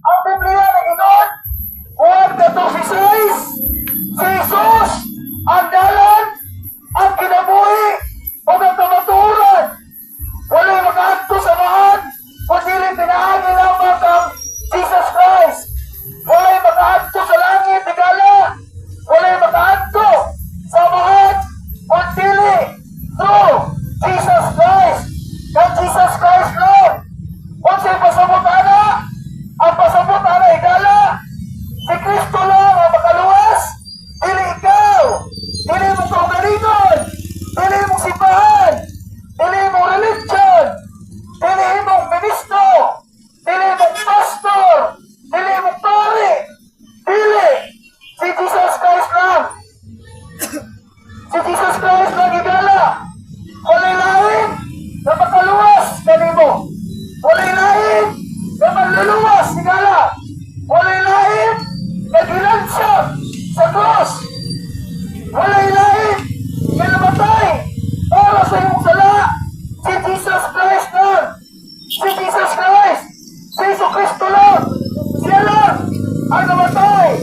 Ang Biblia na inon, Juan 14:6, si Jesus, ang dalan, ang kinabuhi, o ang kamaturan. Wala'y makaadto sa maan, kundi pinaagi lamang ang Jesus Christ. Wala'y makaadto sa langit, higala. Wala'y makaadto sa maan, kundi through Jesus Christ. Kang Jesus Christ, Lord. Kung siya'y pasabot ana, ang pasabot ana higala. Si Kristo lang ang makaluwas. Dili ikaw. Dili mo kaugalingon. Dili mo simbahan. Dili mo religion. Dili mo ministro. Dili mo pastor. Dili mo pare. Dili. Si Jesus Christ lang. Si Jesus Christ lang higala. Walay lain na makaluwas kanimo. Walay lain na manluluwas higala. Walay lain na gilansya sa cross. Walay lain na namatay para sa iyong sala. Si Jesus Christ lang. Si Jesus Christ. Si Jesu Cristo lang. Siya lang ang namatay.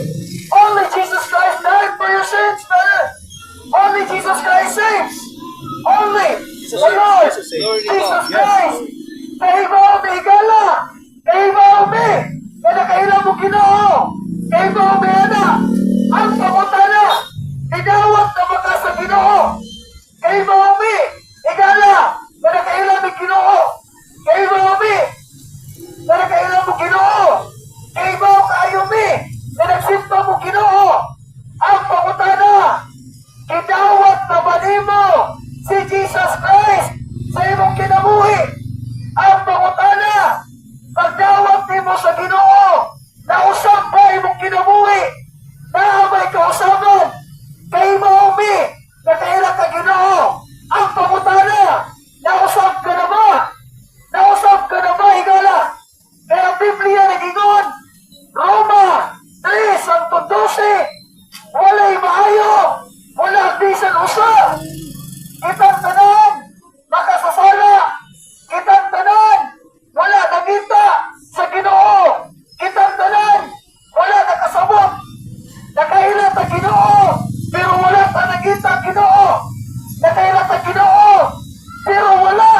Only Jesus Christ died for your sins, brother. Only Jesus Christ saves. Only the Lord Jesus Christ. Kahibaw mi higala. Kahibaw mi. Kada kailan mo Ginoo. Kahibaw mi ana. Ang pangutana. Idawat na baka sa Ginoo. Kahibaw mi higala. Kada kailan mi Ginoo. Kahibaw mi. Kada kailan mo Ginoo. Kahibaw kaayo mi. Na nagsinto mo Ginoo. Ang pangutana. Idawat na ba nimo si Jesus Christ sa imong kinabuhi? Ang pangutana, pagdawat nimo sa Ginoo, nausap ba imong kinabuhi? Naamay kausaban, kay maumi, nakaila ka Ginoo. Ang pangutana, nausap ka na ba? Nausap ka na ba, higala? Kaya ang Biblia nagingon, Roma 3:12, walay maayo, wala bisan usa. Kitang tanan, makasasala. Kitang tanan, wala nakita sa Ginoo. Kitang tanan, wala nakasabot. Nakahila ta Ginoo, pero wala ta nakita Ginoo. Nakahila ta Ginoo, pero wala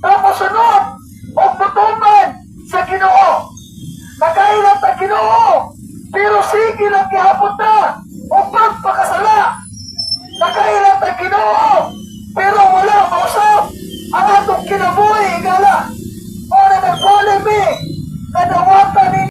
ta masunod o mutuman sa Ginoo. Nakahila ta Ginoo, pero sige lang gihapon ta o pagpakasala. Nakailan ta Ginoo, pero wala mausap ang atong kinabuhi